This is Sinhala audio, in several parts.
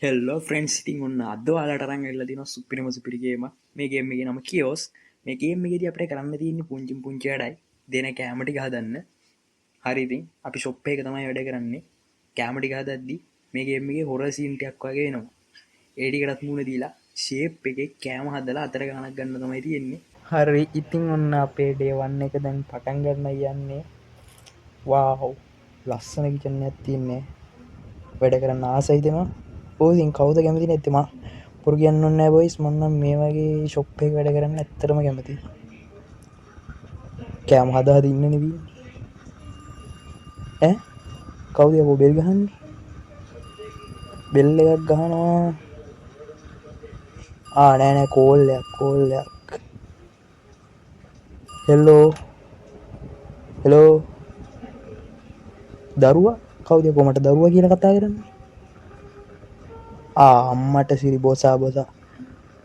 හෙල්ලෝ ෆ්‍රෙන්ඩ්ස් ඉතින් ඔන්න අද ඔයාලට අරන් ඇවිල්ලා තියෙනවා සුපිරිම සුපිරි ගේම. මේ ගේම් එකේ නම කියෝස්. මේ ගේම් එකේදී අපිට කරන්න තියෙන්නේ පුංචි පුංචි වැඩයි. දෙන කැම ටික හදන්න. හරි ඉතින් අපි ෂොප් එකේ තමයි වැඩ කරන්නේ. කැම ටික හදද්දි මේ ගේම් එකේ හොරර් සීන් ටිකක් වගේ එනවා. ඒ ටිකටත් මුණ දීලා ෂේප් එකේ කැම හදලා අතර ගණක් ගන්න තමයි තියෙන්නේ. හරි ඉතින් ඔන්න අපේ ඩේ 1 එක දැන් පටන් ගන්න යන්නේ. වාව් ලස්සන කිචන් එකක් තියෙන්නේ. වැඩ කරන්න ආසයිද මම? ඔය ඉතින් කවුද කැමති නැත්තේ මම? පුරු කියන්න ඕනේ නෑ බොයිස්, මම නම් මේ වගේ ෂොප් එකක වැඩ කරන්න ඇත්තටම කැමතියි. කෑම හදා ඉන්නනේ බී. ඈ කවුද යකෝ බෙල් ගහන්නේ? බෙල් එකක් ගහනවා. නෑ නෑ කෝල් එකක්. හෙලෝ දරුවා කවුද යකෝ මට දරුවා කියලා කතා කරන්නේ? අම්මට සිරි බොසා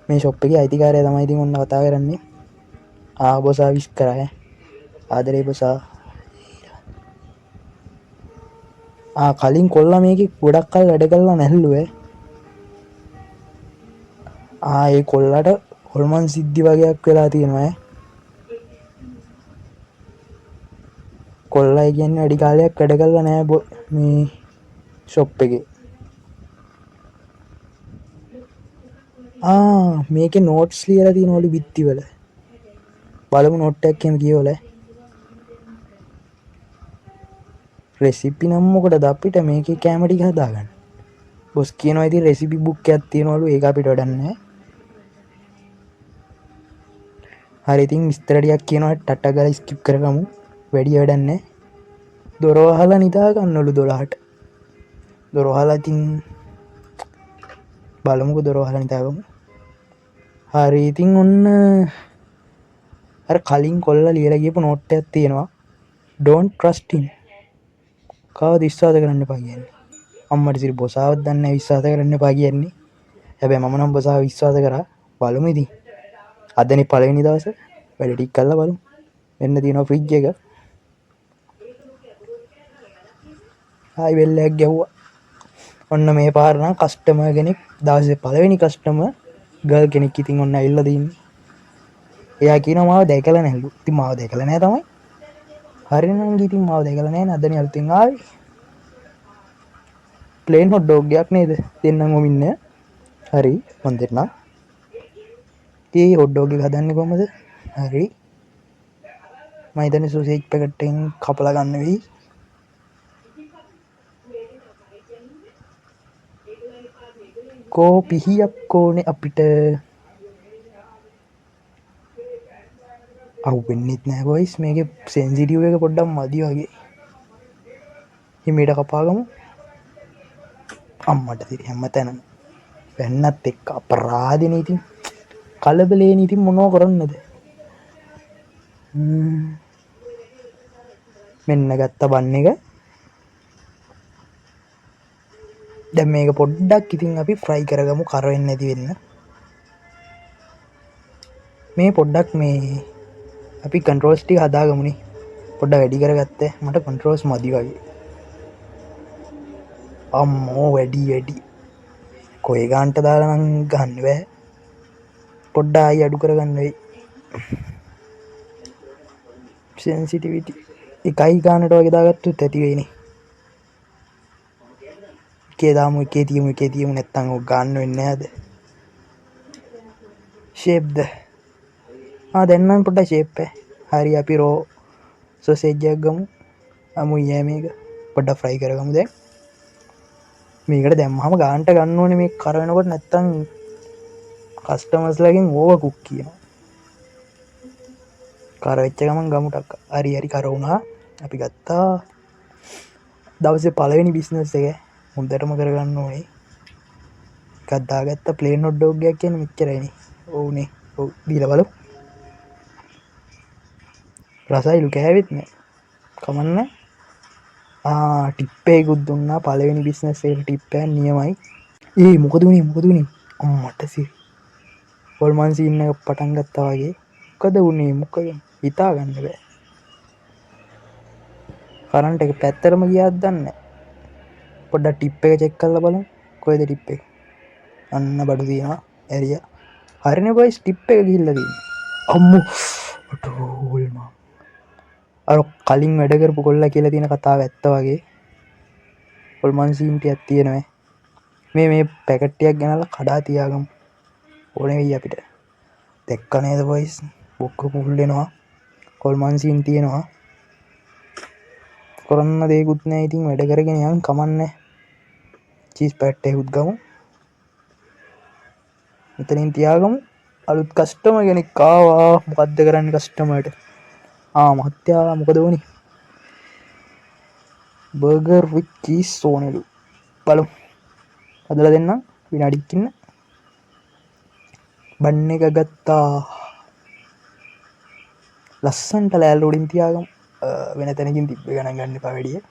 මේ ෂොප් එකේ අයිතිකාරයා තමයි ඉතින් ඔන්න කතා කරන්නේ. බොසා විශ් කරා ආදරේ බොසා. කලින් කොල්ලා මේකේ ගොඩක් කල් වැඩ කළා නැහැලුවේ. ඒ කොල්ලාට හොල්මන් සිද්ධි වගේක් වෙලා තියෙනවා. කොල්ලා කියන්නේ වැඩි කාලයක් වැඩ කළා නෑ මේ ෂොප් එකේ. මේකේ නෝට්ස් ලියලා තියෙනවලු බිත්තිවල. බලමු නෝට් එකක් එහෙම කියවලා. රෙසිපි නම් මොකටද අපිට මේකේ කැම ටික හදාගන්න. බොස් කියනවා ඉතින් රෙසිපි බුක් එකක් තියෙනවලු, ඒක අපිට වැඩක් නැහැ. හරි ඉතින් විස්තර ටිකක් කියනවා ටට්ටක් ගාලා ස්කිප් කරගමු. වැඩි වැඩක් නැහැ. දොර වහලා නිදා ගන්නවලු 12ට. දොර වහලා ඉතින් බලමුකෝ දොර වහලා නිදාගමු. හරි ඉතින් ඔන්න අර කලින් කොල්ලා ලියලා ගියපු නෝට් එකක් තියෙනවා. don't trust him. කවද විශ්වාස කරන්න එපා කියන්නේ. අම්මට සිරි බොසාවත් දන්නේ නැහැ විශ්වාස කරන්න එපා කියන්නේ. හැබැයි මම නම් බොසාව විශ්වාස කරා. බලමු ඉතින්. අදනේ පළවෙනි දවසේ වැඩ ටික කරලා බලමු. මෙන්න තියෙනවා ෆ්‍රිජ් එක. බෙල් එකක් ගැහුවා. ඔන්න මේ පාර නම් කස්ටමර් කෙනෙක් දවසේ පළවෙනි කස්ටමර් ගර්ල් කෙනෙක් ඉතින් ඔන්න ඇවිල්ලා තින්නේ. එයා කියනවා මාව දැකලා නැහැලු. ඉතින් මාව දැකලා නැහැ තමයි. හරිනම් ඉතින් මාව දැකලා නැහැ නේද? අදනේ අලුතින් ආවේ. ප්ලේන් හොට් ඩොග් එකක් නේද? දෙන්නම ඉන්නේ. හරි මන් දෙන්නම්. හොට් ඩොග් එක හදන්නේ කොහමද? හරි මම හිතන්නේ සෝසේජ් පැකට් එකෙන් කපලා ගන්න වෙයි. පිහියක් ඕනේ අපිට. වෙන්නෙත් නෑ බොයිස්, මේකේ සෙන්සිටිව් එක පොඩ්ඩක් මදි වගේ. හිමීට කපාගමු. අම්මට තිරි හැමතැනම වෙන්නත් එක්ක අපරාධනේ. ඉතින් කලබලේනේ. ඉතින් මොනව කරන්නද? මෙන්න ගත්ත බන් එක. දැන් මේක පොඩ්ඩක් ඉතින් අපි ෆ්‍රයි කරගමු කර වෙන්නේ නැති වෙන්න. මේ පොඩ්ඩක් මේ අපි කන්ට්‍රෝල්ස් ටික හදාගමුනේ. පොඩ්ඩක් වැඩි කරගත්තේ. මට කන්ට්‍රෝල්ස් මදි වගේ. අම්මෝ වැඩි කොයි ගාන්ට දාලා නම් ගන්න බෑ. පොඩ්ඩක් ආයි අඩු කරගන්න වෙයි. සෙන්සිටිවිටි එකයි ගානට වගේ දාගත්තොත් ඇති වෙයිනේ. එකේ තියමු නැත්තම් ඔක් ගන්න වෙන්නේ නැහැද? ෂේප්ද දැන් නම් පොඩ්ඩක් ෂේප් එක. හරි අපි රෝ සොසේජ් එකක් ගමු. අමුයි මේක පොඩ්ඩක් ෆ්‍රයි කරගමු. දැන් මේකට දැම්මම ගානට ගන්න ඕනේ මේ කර වෙනකොට, නැත්තම් කස්ටමර්ස්ලාගෙන් ඕවර් කුක් කියනවා. කර වෙච්ච ගමන් ගමු ටක්. හරි කර වුණා. අපි ගත්තා දවසේ පළවෙනි බිස්නස් එක. හොඳටම කරගන්න ඕනේ. එකක් දාගත්ත ප්ලේන් හොට් ඩොග් එකක් කියන්නේ මෙච්චරයිනේ. ඔව්නේ. ඔව් දීලා බලමු. රසයිලු කෑවෙත් නෑ. කමන්නේ. ටිප් එකකුත් දුන්නා පළවෙනි බිස්නස් එකට. ටිප් එක නියමයි. මොකද උනේ? අම්මට සිරි හොල්මන් සීන් එක පටන් ගත්තා වගේ. මොකද උනේ? මොකද හිතා ගන්න බෑ. කරන්ට් එක පැත්තරම ගියාද දන්නේ නැහැ. පොඩ්ඩක් ටිප් එක චෙක් කරලා බලමු. කොහෙද ටිප් එක? අන්න බඩු තියෙනවා ඇරිය හරින බොයිස් ටිප් එක ගිහිල්ලා තියෙනවා අම්මෝ ටෝල්ම අර කලින් වැඩ කරපු කොල්ලා කියලා තියෙන කතාව ඇත්ත වගේ හොල්මන් සීන්ටියක් තියෙනවා මේ පැකට්ටියක් ගෙනල්ලා කඩා තියාගමු ඕනේ වෙයි අපිට දැක්ක නේද බොයිස් බොක්ක පුල් වෙනවා හොල්මන් සීන් තියෙනවා කරන්න දෙයක්වත් නැහැ ඉතින් වැඩ කරගෙන යන් කමන්නේ චීස් පැට් එකකුත් ගමු මෙතනින් තියාගමු අලුත් කස්ටමර් කෙනෙක් ආවා මොකද්ද කරන්නේ කස්ටමර්ට මහත්තයා මොකද වුනේ බර්ගර් විත් චීස් ඕනෙලු බලමු හදලා දෙන්නම් විනාඩියක් ඉන්න බන් එක ගත්තා ලස්සන්ට ලෑල්ල උඩින් තියාගමු වෙන තැනකින් තිබ්බ ගණන් ගන්න එපා වැඩිය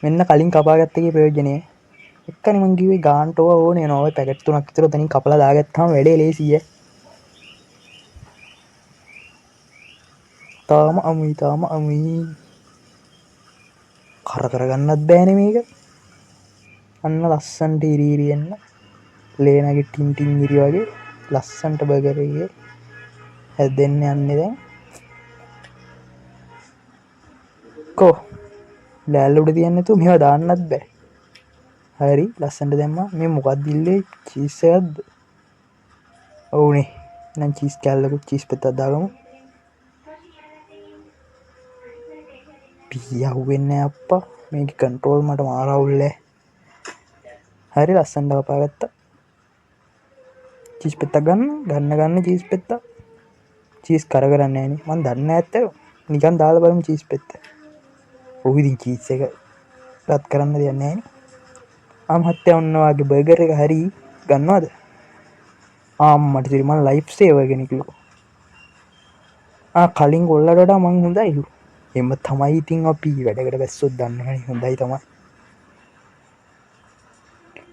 මෙන්න කලින් කපාගත්ත එකේ ප්‍රයෝජනය එක්කනේ මං කිව්වේ ගාන්ට ඕනේ නෝ ඔය පැකට් තුනක් විතර තනින් කපලා දාගත්තාම වැඩේ ලේසියි තාම අමුයි කරගන්නත් බෑනේ මේක අන්න ලස්සන්ට ඉරීරියෙන්න ලේනගේ ටින්ටින් ඉරි වගේ ලස්සන්ට බර්ගර් එකේ හැදෙන්න යන්නේ දැන් කෝ ලෑල්ල උඩ තියන්නේ නැතුව මේවා දාන්නත් බෑ හරි ලස්සන්ට දැම්මා මේ මොකක්ද ඉල්ලේ චීස් එකක්ද ඔව්නේ එහෙනම් චීස් කෑල්ලකුත් චීස් පෙත්තක් දාගමු පියහුවෙන්නේ අප්පා මේක කන්ට්‍රෝල් මට මාර අවුල්ලේ හරි ලස්සන්ට කපාගත්තා චීස් පෙත්තක් ගන්න චීස් පෙත්තක් චීස් කරන්නේ නැහනේ මං දන්නේ නැත්ත නිකන් දාලා බලමු චීස් පෙත්ත ඔව් ඉතින් චීස් එක රත් කරන්න දෙයක් නැහනේ මහත්තයා ඔන්න ඔයාගේ බර්ගර් එක හරි ගන්නවද මට ඉතින් මං ලයිෆ් සේවර් කෙනෙක්ලු කලින් කොල්ලට වඩා මං හොඳයිලු එම තමයි ඉතින් අපි වැඩකට බැස්සොත් දන්නවනේ හොඳයි තමයි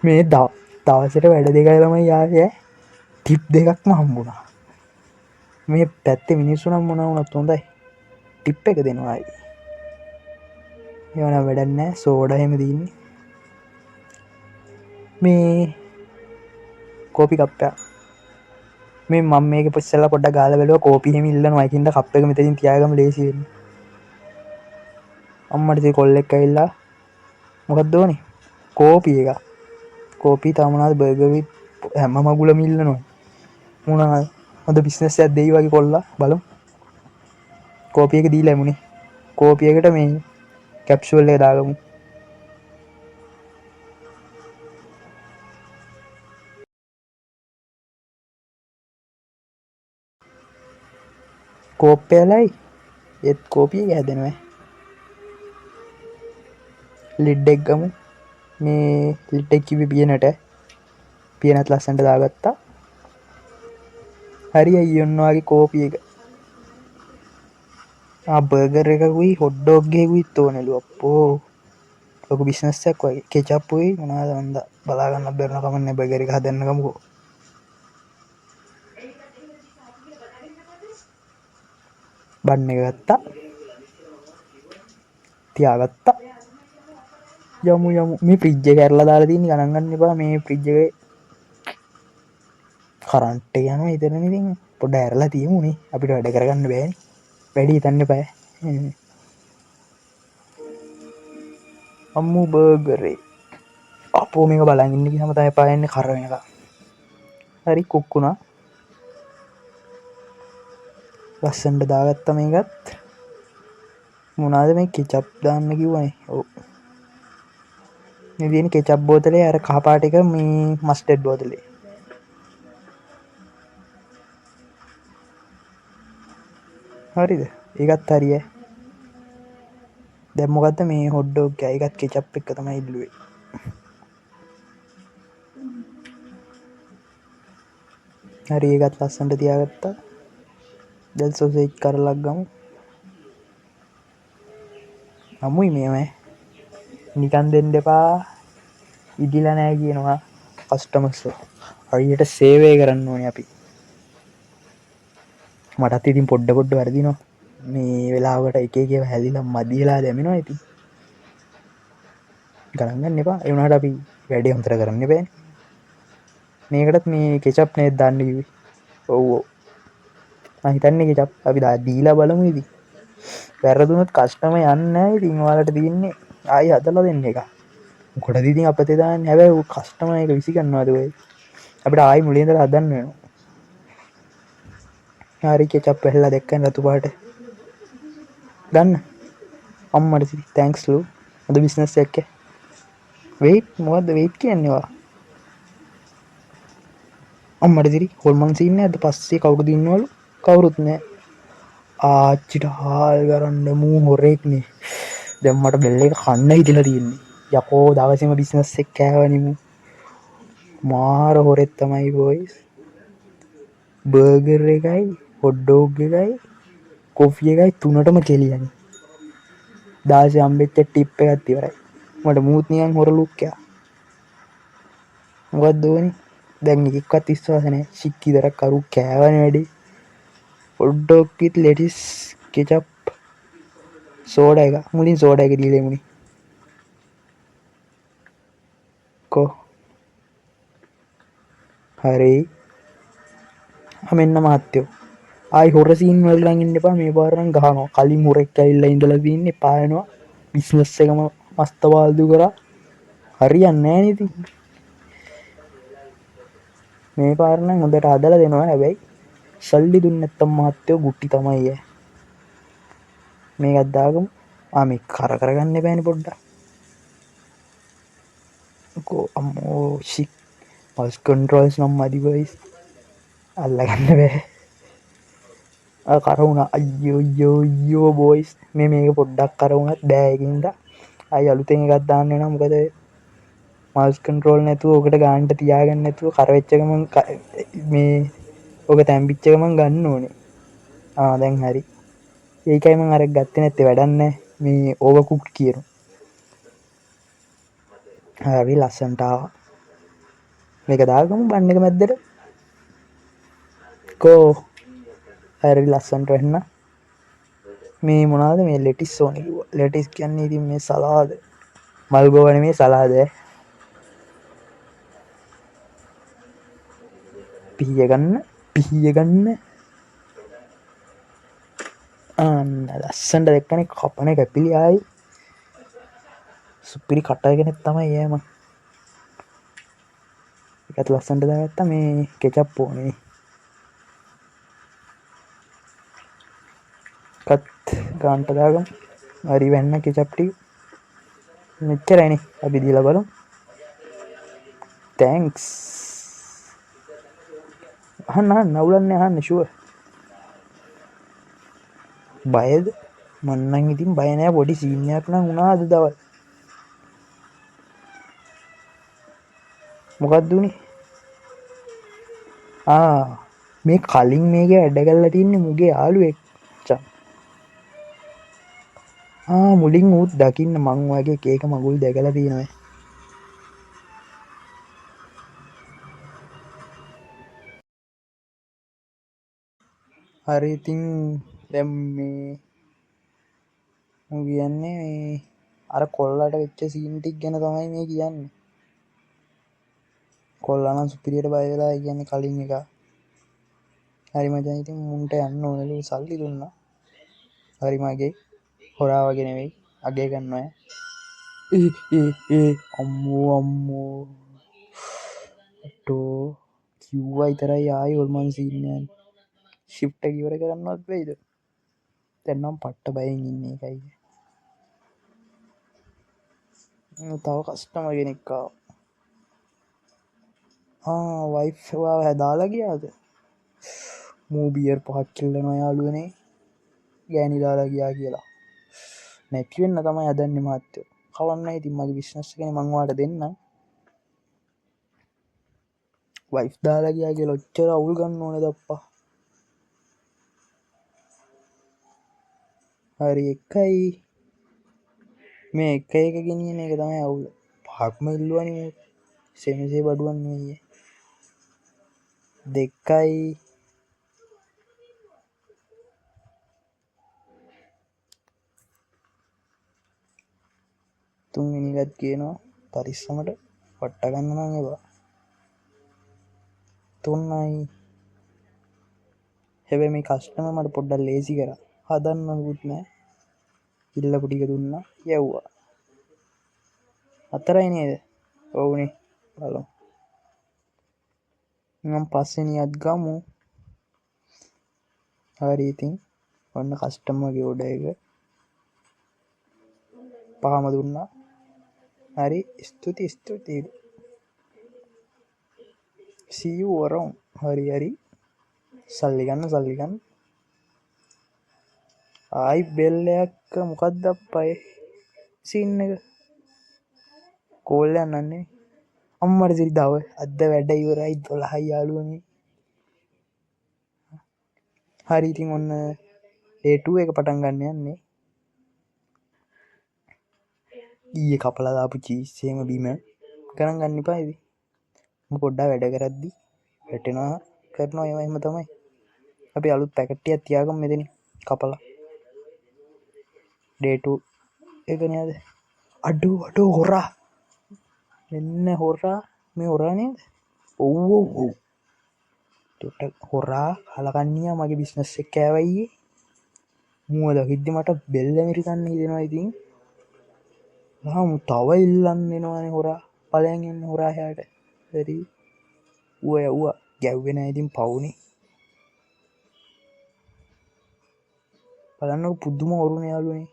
මේ දවසට වැඩ දෙකයි ළමයි ආවේ ටිප් දෙකක්ම හම්බුණා මේ පැත්තේ මිනිස්සු නම් මොනවා වුණත් හොඳයි ටිප් එක දෙනවායි ඒවනම් වැඩක් නැහැ සෝඩා එහෙම දින්නේ මේ කෝපි කප්පයක් මේ මම මේක ඉස්සෙල්ලා පොඩ්ඩක් ගාලා බැලුවා කෝපි එහෙම ඉල්ලනවා ඒකින්ද කප් එක මෙතනින් තියාගම ලේසි වෙන්නේ අම්මට ඉතින් කොල්ලෙක් ඇවිල්ලා මොකක්ද ඕනේ කෝපි එක කෝපි තව මොනවද බර්ගර් විත් හැම මගුලම ඉල්ලනවා මොනවද හොඳ බිස්නස් එකක් දෙයි වගේ කොල්ලා බලමු කෝපි එක දීලා එමුනේ කෝපි එකට මේ කැප්සූල් එක දාගමු කෝප්පයලයි ඒත් කෝපි එක හැදෙනවා ලිඩ් එක ගමු මේ ලිඩ් එක කිව්වේ පියනට ලස්සනට දාගත්තා හරි අයියේ ඔන්න ඔයාගේ කෝපි එක බර්ගර් එකකුයි හොට් ඩොග් එකකුයි ඕනෙලු අප්පෝ ලොකු බිස්නස් එකක් වගේ කෙචප් උයි මොනවද මන්ද බලා ගන්න බැරි කමන්නේ බර්ගර් එක හදන්න ගමුකෝ බන් එක ගත්තා තියාගත්තා යමු මේ ෆ්‍රිජ් එක ඇරලා දාලා තියෙන්නේ ගණන් ගන්න එපා මේ ෆ්‍රිජ් එකේ කරන්ට් එක යනවා ඉතින් ඉතින් පොඩ්ඩක් ඇරලා තියමුනේ අපිට වැඩ කරගන්න බෑනේ වැඩි හිතන්න එපා අම්මු බර්ගරේ අපෝ මේක බලන් ඉන්න ගියාම තමයි පායන්නේ කර වෙනකම් හරි කුක් වුණා ලස්සනට දාගත්තා මේකත් මොනවාද මේ කෙචප් දාන්න කිව්වනේ ඔව් මේ තියෙන කෙචප් බෝතලේ අර කහ පාට එක මේ මස්ටර්ඩ් බෝතලේ හරිද ඒකත් හරියයි දැන් මොකද්ද මේ හොට් ඩොග් එක ඒකත් කෙචප් එක තමයි ඉල්ලුවේ හරි ඒකත් ලස්සනට තියාගත්තා දැන් සොසේජ් කරලක් ගමු අමුයි මේවයි නිකන් දෙන්න එපා ඉදිලා නැහැ කියනවා කස්ටමර්ස් හරියට සේවය කරන්න ඕනේ අපි මටත් ඉතින් පොඩ වැරදිනවා මේ වෙලාවට එක එක හැදිලා මදිලා දැමෙනවා ඉතින් ගණන් ගන්න එපා ඒ වුණාට අපි වැඩේ හොඳට කරන්න බෑනේ මේකටත් මේ කෙචප් නේ දාන්න කිව්වේ. ඔව් ඔව්. මම හිතන්නේ කෙචප් අපි දීලා බලමු ඉතින්. වැරදුනොත් කස්ටම යන්නේ නැහැ. ඉතින් ඔයාලට තියෙන්නේ ආයි හදලා දෙන්න එක. මොකටද ඉතින් අපතේ දාන්නේ? හැබැයි ඌ කස්ටමර් එක විසි කරනවාද ඔය? අපිට ආයි මුලින් ඉඳලා හදන්න වෙනවා. හරි කෙචප් වැහලා දැක්කන් රතු පාට. ගන්න. අම්මට තැන්ක්ස් ලු. හොඳ බිස්නස් එකක්. වෙයිට් මොකද්ද වෙයිට් කියන්නේ ඔයා? අම්මට දිරි හොල්මන් සීන් නැද්ද? පස්සේ කවුරුද ඉන්නවලු? කවුරුත් නැහැ. ආච්චිට හාල් කරන්න මූ හොරෙක්නේ. දැන් මට බෙල් එක කන්න හිතලා තියෙන්නේ. යකෝ දවසේම බිස්නස් එක කෑවනිමු. මාර හොරෙක් තමයි බොයිස්. බර්ගර් එකයි හොට් ඩොග් එකයි කොෆි එකයි තුනටම කෙලියනි. දාසේ හම්බෙච්ච ටිප් එකත් ඉවරයි. මට මූත් නිකන් හොර ලුක් එකක්. මොකක්ද ඕනේ? දැන් එකක්වත් විශ්වාස නැහැ. ෂික් ඉදරක් කරු කෑවනේ වැඩි. හොට් ඩොග් විත් ලෙටිස් කෙචප් සෝඩා එක. මුලින් සෝඩා එක දීලා එමුනේ. කො හරි. මෙන්න මහත්තයෝ. ආයි හොර සීන් වලට නම් ඉන්න එපා. මේ පාර නම් ගහනවා. කලින් හොරෙක් ඇවිල්ලා ඉඳලා තින්නේ පායනවා. බිස්නස් එකම මස්තවාල්දු කරා. හරියන්නේ නැහැ නේ ඉතින්. මේ පාර නම් හොඳට හදලා දෙනවා. හැබැයි සල්ලි දුන්නේ නැත්තම් මහත්තයෝ ගුට්ටි තමයි ඈ. මේකත් දාගමු. මේක කරගන්න එපානේ පොඩ්ඩක්. කො අම්මෝ ෂික් පල්ස් කන්ට්‍රෝල්ස් නම් මදි බොයිස්. අල්ලගන්න බෑ. කර වුණා. අයියෝ බොයිස්. මේක පොඩ්ඩක් කර වුණත් බෑ ඒකින්ද. අයි අලුතෙන් එකක් දාන්න වෙනවා. මොකද මවුස් කන්ට්‍රෝල් නැතුව ඔකට ගානට තියාගන්න නැතුව කර වෙච්ච ගමන් මේ ඔක තැම්පිච්ච ගමන් ගන්න ඕනේ. දැන් හරි. ඒකයි මම අර ගත්තේ නැත්තේ වැඩක් නැහැ. මේ ඕවර්කුක්ඩ් කියනවා. හරි ලස්සනට ආවා. මේක දාගමු බන් එක මැද්දට. කෝ හරි ලස්සනට වෙන්න. මේ මොනවාද මේ ලෙටිස් ඕනේ කිව්වා. ලෙටිස් කියන්නේ ඉතින් මේ සලාද. මල්ගෝවා නෙමේ සලාද. පිහිය ගන්න. ලස්සනට දැක්කනේ කපන කැපිලි ආයි. සුපිරි කටර් කෙනෙක් තමයි ඈ මං. ඒකත් ලස්සනට දාගත්තා. මේ කෙචප් ඕනේ. කත් ගාන්ට දාගමු. හරි වෙන්න කෙචප් ටික. මෙච්චරයිනේ. අපි දීලා බලමු. තැන්ක්ස්. අහන්න නවුලන්නේ අහන්න ෂුවර්. බයද? මං නම් ඉතින් බය නෑ. පොඩි සීන් එකක් නම් වුණා අද දවල්. මොකක්ද උනේ? මේ කලින් මේක වැඩ කරලා තින්නේ මුගේ යාළුවෙක්. මුලින් ඌත් දකින්න මං වගේ කේක මගුල් දැකලා තියෙනවා. හරි ඉතින් දැන් මේ මම කියන්නේ මේ අර කොල්ලට වෙච්ච සීන් ටික ගැන තමයි මේ කියන්නේ. කොල්ලා නම් සුපිරියට බය වෙලා කියන්නේ කලින් එක. හරි මචං ඉතින් මුන්ට යන්න ඕනලු සල්ලි දුන්නා. හරි මගේ හොරා වගේ නෙවෙයි අගේ ගන්නවා. අම්මෝ ටෝ කිව්වා විතරයි ආයි හොල්මන් සීන් යන්නේ. ෂිෆ්ට් එක ඉවර කරන්නවත් වෙයිද? දැන් නම් පට්ට බයෙන් ඉන්නේ ඒකයි. තව කස්ටමර් කෙනෙක් ආවා. වයිෆ් වාව දාලා ගියාද? මූ බියර් 5ක් කිල්ලනවා යාළුවනේ. ගෑණි දාලා ගියා කියලා. නැති වෙන්න තමයි හදන්නේ මහත්තයෝ. කවන්නයි ඉතින් මගේ බිස්නස් එකනේ මං ඔයාලට දෙන්නම්. වයිෆ් දාලා ගියා කියලා ඔච්චර අවුල් ගන්න ඕනේද අප්පා? හරි එකයි මේ එක ගෙනියන එක තමයි අවුල. පහක්ම ඉල්ලුවනේ මේ සෙමසේ බඩුවන් නෙවෙයි. දෙකයි තුන්වෙනි එකත් කියනවා පරිස්සමට වට්ට ගන්න නම් එපා. ඔන්නයි. හැබැයි මේ කස්ටමර් මට පොඩ්ඩක් ලේසි කරා. හදන්නකුත් නෑ. ඉල්ලපු ටික දුන්නා. යවුවා. 4යි නේද? ඔව්නේ. බලමු. මම පස්වෙනියත් ගමු. හරි ඉතින් ඔන්න කස්ටමර්ගේ ඕඩර් එක 5ම දුන්නා. හරි ස්තුතියි. see you around. හරි සල්ලි ගන්න. ආයි බෙල් එකක් මොකක්ද අප්පයි සීන් එක කෝල් එකක් නන්නේ අම්මට සිරිදාව අද වැඩ ඉවරයි 12යි යාළුවනේ. හරි ඉතින් ඔන්න day 2 එක පටන් ගන්න යන්නේ. ඊයේ කපලා දාපු චීස් එහෙම බීම ගණන් ගන්න එපා ඉතින්. පොඩ්ඩක් වැඩ කරද්දි වැටෙනවා කරනවා ඒවා එහෙම තමයි. අපි අලුත් පැකට් ටිකක් තියාගමු මෙතන කපලා. day 2 එක නේද? අඩෝ හොරා. මෙන්න හොරා මේ හොරා නේද? ඔව්. ටොට හොරා හලකන්නියා මගේ බිස්නස් එක කෑවයි. මුව දකිද්දි මට බෙල්ල මිරිකන්න හිතෙනවා ඉතින්. තව ඉල්ලන්න එනවානේ හොරා. ඵලයන් එන්න හොරා එහාට. හරි. ඌවා ගැව්වේ නැහැ ඉතින් පවුනේ. බලන්නකො පුදුම හොරුනේ යාළුවනේ.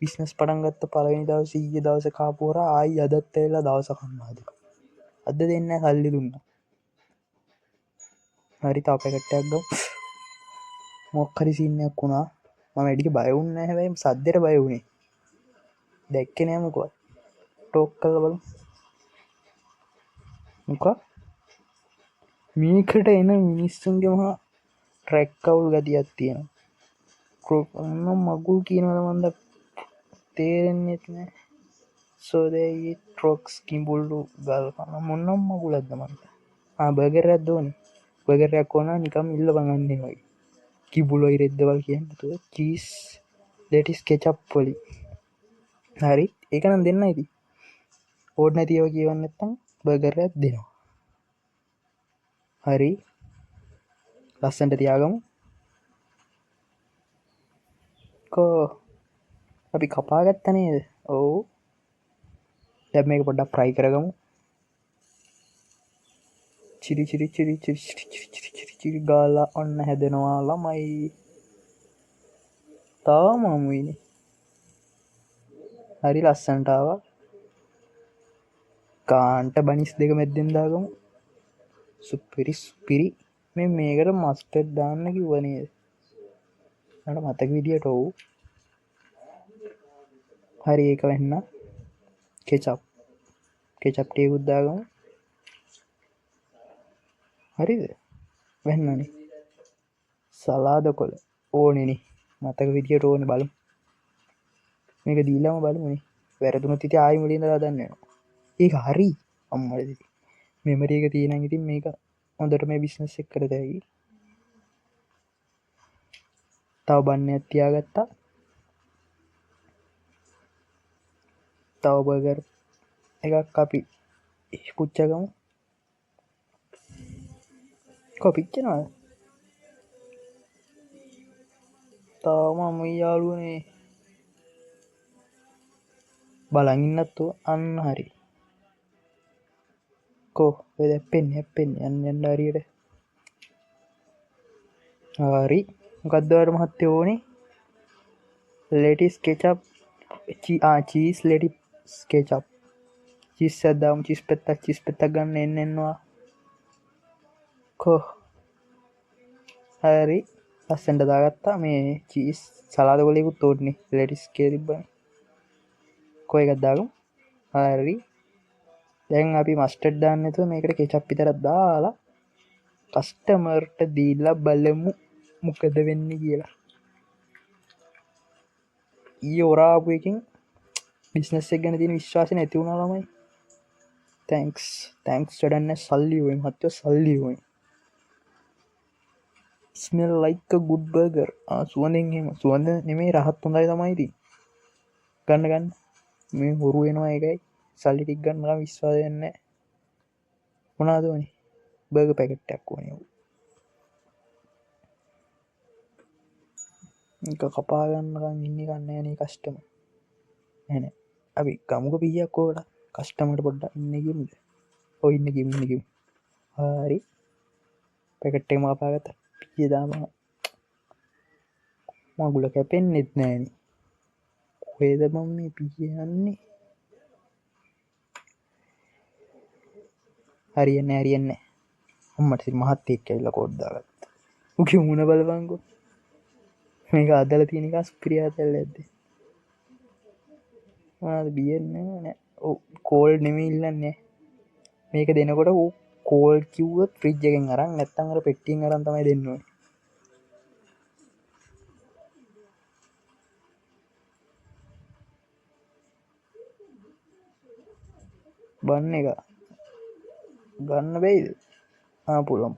බිස්නස් පටන් ගත්ත පළවෙනි දවසේ ඊයේ දවසේ කාපු හොරා ආයි අදත් ඇවිල්ලා දවස කන්නාද. අද දෙන්නේ නැහැ සල්ලි දුන්නා. හරි තාප පැකට් එකක් ගමු. මොකක් හරි සීන් එකක් වුණා. මම වැඩික බය වුණේ නැහැ හැබැයි සද්දෙට බය වුණේ. දැක්කේ නෑ මොකවත්. ටෝක් කරලා බලමු. මොකක්? මේකට එන මිනිස්සුන්ගේ මහා ට්‍රැක් කවුල් ගතියක් තියෙනවා. මොන මගුල් කියනවද මන්ද තේරෙන්නේ නැහැ. so they eat rocks කිඹුල්ලු ගල් කන මොනම් මගුලක්ද මන්ද. බර්ගර් එකක් දෝනේ. බර්ගර් එකක් ඕන නිකම් ඉල්ලපන් අන්නේ වගේ. කිඹුලොයි රෙද්දවල් කියන්නේ තු චීස් ලෙටිස් කෙචප් වලින්. හරි ඒක නම් දෙන්නයි ඉතින්. ඕඩ් නැතිව කියවන්න නැත්නම් බර්ගර් එකක් දෙනවා. හරි ලස්සනට තියාගමු. අපි කපාගත්ත නේද? ඔව්. දැන් මේක පොඩ්ඩක් ෆ්‍රයි කරගමු. චිරි ගාලා ඔන්න හැදෙනවා ළමයි. තාම අමුයිනේ. හරි ලස්සනට ආවා. කාන්ට බනිස් දෙක මැද්දෙන් දාගමු. සුපිරි. මේකට මස්ටර්ඩ් දාන්න කිව්වා නේද? මට මතක විදියට ඔව්. හරි ඒක වෙන්න. කෙචප් ටිකකුත් දාගමු. හරිද? වෙන්නනේ. සලාද කොළ ඕනේනේ. මතක විදියට ඕනේ බලමු. මේක දීලාම බලමුනේ. වැරදුනොත් ඉතින් ආයෙ මුලින්ම හදන්න වෙනවා. ඒක හරි අම්මලා ඉතින්. මෙමරි එක තියෙනම් ඉතින් මේක හොඳට මේ බිස්නස් එක කරද ඇයි. තව බන්නයක් තියාගත්තා. තව බර්ගර් එකක් අපි පුච්චගමු. කොපිච්චනවද? තාම අමුයි යාළුවනේ. බලන් ඉන්නත් අන්න හරි. ඔය හැප්පෙන්නේ යන්න හරියට. හරි මොකක්ද ඔයාලට මහත්තයෝ ඕනේ? ලෙටිස් කෙචප් චීස් ලෙටිස් කෙචප්. චීස් එකක් දාමු. චීස් පැත්තක් ගන්න එන්නවා. හරි ලස්සනට දාගත්තා. මේ චීස් සලාද කොලයකුත් ඕනේ. ලෙටිස් කේ තිබ්බනේ. එකක් දාගමු. හරි දැන් අපි මස්ටර්ඩ් දාන්න නැතුව මේකට කෙචප් විතරක් දාලා කස්ටමර්ට දීලා බලමු මොකද වෙන්නේ කියලා. ඊයේ ඔරාපු එකෙන් බිස්නස් එක ගැන තියෙන විශ්වාසය නැති වුණා ළමයි. තැන්ක්ස් වැඩන්නේ සල්ලි වුනේ මහත්තයෝ සල්ලි වුනේ. smell like a good burger. සුවඳෙන් එහෙම සුවඳ නෙමෙයි රහත් හොඳයි තමයි ඉතින්. ගන්න මේ හොරු වෙනවා ඒකයි. සල්ලි ටික ගන්න නම් විශ්වාසයක් නැහැ. මොනවද ඕනේ? බර්ගර් පැකට් එකක් ඕනේ. එක කපා ගන්නකම් ඉන්නේ කන්නේ නේ කස්ටමර්. නෑ අපි ගමුක පීයක් ඕකට කස්ටමර්ට පොඩ්ඩක් ඉන්න ගිමුද. ඔය ඉන්න ගිමු. හරි පැකට් එක මපාගත්ත පීය දානවා. මගුල කැපෙන්නෙත් නෑනේ. කොහෙද මම මේ පීය යන්නේ? හරියන්නේ අම්මට සිරි මහත්තයෙක් ඇවිල්ලා කෝඩ් දාගත්තා. උගේ මුණ බලපංකෝ. මේක අදලා තියෙන එක ස්ප්‍රියා තැල්ල ඇද්ද? මොනවද බියන්නේ නෑ. ඔව් කෝල් නෙමෙයි ඉල්ලන්නේ. මේක දෙනකොට ඌ කෝල් කිව්වොත් ෆ්‍රිජ් එකෙන් අරන් නැත්තම් අර පෙට්ටියෙන් අරන් තමයි දෙන්න ඕනේ. බන් එක ගන්න බැයිද? පුළුවන්.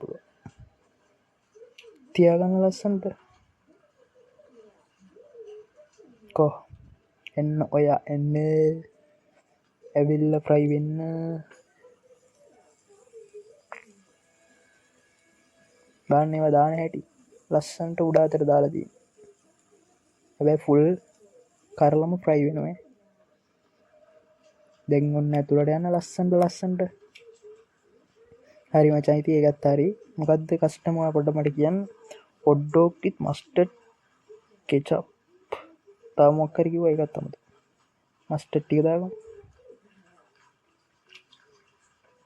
තියාගන්න ලස්සනට. කො එන්න ඔයා එන්නේ ඇවිල්ලා ෆ්‍රයි වෙන්න. බාන්න ඒවා දාන හැටි ලස්සනට උඩ අතට දාලා තියෙනවා. හැබැයි ෆුල් කරලම ෆ්‍රයි වෙනවා. දැන් ඔන්න ඇතුළට යන ලස්සනට. හරි මචං ඉතින් ඒකත් හරි. මොකද්ද කස්ටමර් පොඩ්ඩක් මට කියන්න. hot dog with mustard ketchup. තව මොකක් හරි කිව්වා ඒකත් අමතක. මස්ටඩ් ටික දාගමු.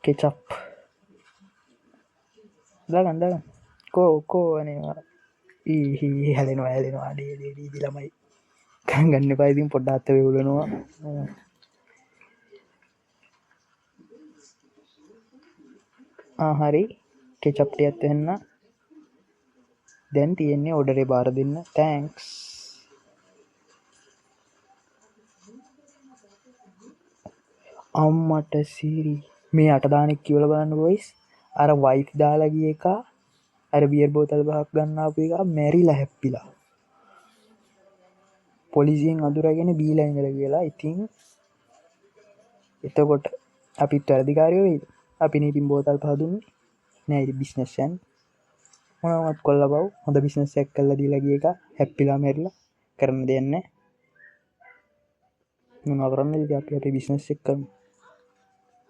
කෙචප් දාගන්න. කෝ අනේ හැලෙනවා ඩේ ළමයි ගන්න එපා. ඉතින් පොඩ්ඩක් අත වේවුලනවා. හරි කෙචප් ටිකත් වෙන්න. දැන් තියෙන්නේ ඔඩරේ බාර දෙන්න. තෑන්ක්ස්. අම්මට සීරි මේ අට දානෙක් කියවලා බලන්න බොයිස්. අර වයිෆ් දාලා ගිය එක අර බියර් බෝතල් පහක් ගන්න ආපු එක මැරිලා හැප්පිලා පොලිසියෙන් අඳුරගෙන බීලා ඉඳලා කියලා. ඉතින් එතකොට අපිත් වැඩිකාරයෝ වෙයිද? අපි නීතින් බෝතල් පහ දුන්නේ නෑ. ඉතින් බිස්නස් යන්නේ මොනවත් කොල්ල බව්. හොඳ බිස්නස් එකක් කරලා දීලා ගිය එක හැප්පිලා මැරිලා කරන්න දෙයක් නෑ. මොනවා කරන්නද? ඉතින් අපි අපේ බිස්නස් එක කරමු.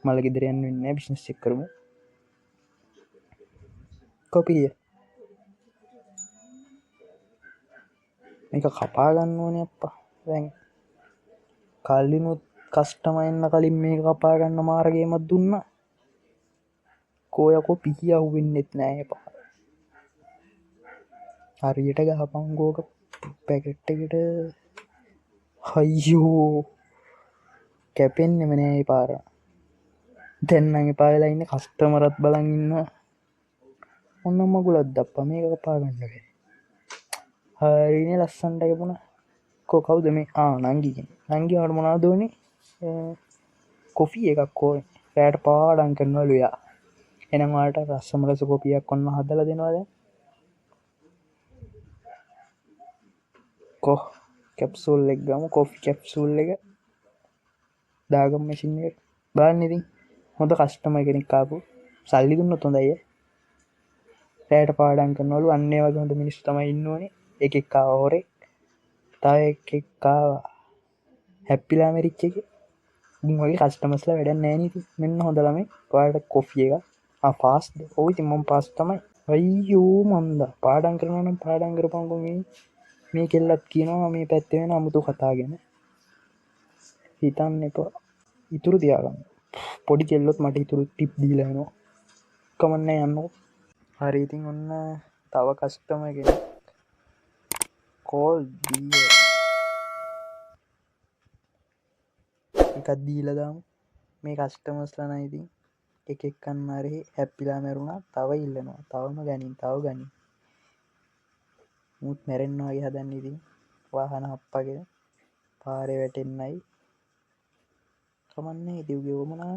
මල ගෙදර යන්න වෙන්නේ නෑ. බිස්නස් එක කරමු. කොපිය මේක කපා ගන්න ඕනේ අප්පා. දැන් කලිනුත් කස්ටමර් එන්න කලින් මේක කපා ගන්න මාර්ගයමක් දුන්නා. කෝයකෝ පිහිය අහුවෙන්නෙත් නෑ එපා. හරියට ගහපංගෝක පැකට් එකට. අයියෝ කැපෙන්නෙම නෑ ඒ පාර. දැන් නම් එපා වෙලා ඉන්නේ. කස්ටමර්ත් බලන් ඉන්නවා. ඔන්න මගුලක් දප්පා මේක කපා ගන්න බැහැ. හරිනේ ලස්සනට කැපුණා. කවුද මේ? නංගි කෙනෙක්. නංගිවට මොනවද ඕනේ? කොෆි එකක් ඕනේ. රෑට පාඩම් කරනවලු යා. එහෙනම් ඔයාලට රසම රස කොපියක් ඔන්න හදලා දෙනවා දැන්. කැප්සූල් එක ගමු. කොෆි කැප්සූල් එක දාගමු මැෂින් එකට. බලන්න ඉතින් හොඳ කස්ටමර් කෙනෙක් ආපු. සල්ලි දුන්නොත් හොඳයි. රෑට පාඩම් කරනවලු. අන්න ඒ වගේ හොඳ මිනිස්සු තමයි ඉන්න ඕනේ. එකෙක් ආවා හොරෙක්. තව එකෙක් ආවා හැප්පිලා මැරිච්ච එක. ඉතින් වගේ කස්ටමර්ස්ලා වැඩක් නැහැ නේ. ඉතින් මෙන්න හොඳ ළමයි. ඔයාලට කොෆි එක. ෆාස්ට්. ඔව් ඉතින් මම ෆාස්ට් තමයි. අයියෝ මන්දා පාඩම් කරනවා නම් පාඩම් කරපන්කෝ. මේ කෙල්ලත් කියනවා මේ පැත්තේ වෙන අමුතු කතා ගැන. හිතන්න එපා. ඉතුරු තියාගන්න. පොඩි කෙල්ලොත් මට ඉතුරු ටිප් දීලා යනවා. කමන්නේ යන්නකො. හරි ඉතින් ඔන්න තව කස්ටමර් කෙනෙක් කෝල් එකක් දීලා දාමු. මේ කස්ටමර්ස්ලා නම් ඉතින් එකෙක් කන්නාරේ හැප්පිලා මැරුණා. තව ඉල්ලනවා. තව ගනින්. මුත් මැරෙන්න වගේ හදන්නේ. ඉතින් වාහන හප්පගෙන පාරේ වැටෙන්නයි. කමන්නේ ඉතින් උගේ වමනා.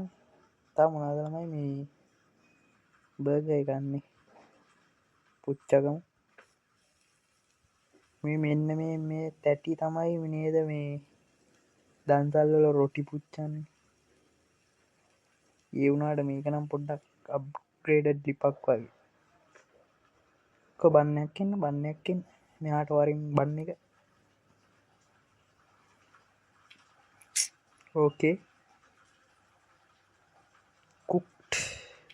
තා මොනවද ළමයි මේ බර්ගර් එක ගන්නේ. පුච්චගමු. මේ මෙන්න මේ තැටි තමයි නේද මේ දන්සල් වල රොටි පුච්චන්නේ. ඒ වුණාට මේක නම් පොඩ්ඩක් අප්ග්‍රේඩඩ් ලිපක් වගේ බන්නයක්කන්න බන්නයක්කෙන් මෙයාට වරින් බන්න එක ඕකේ කුක්ට්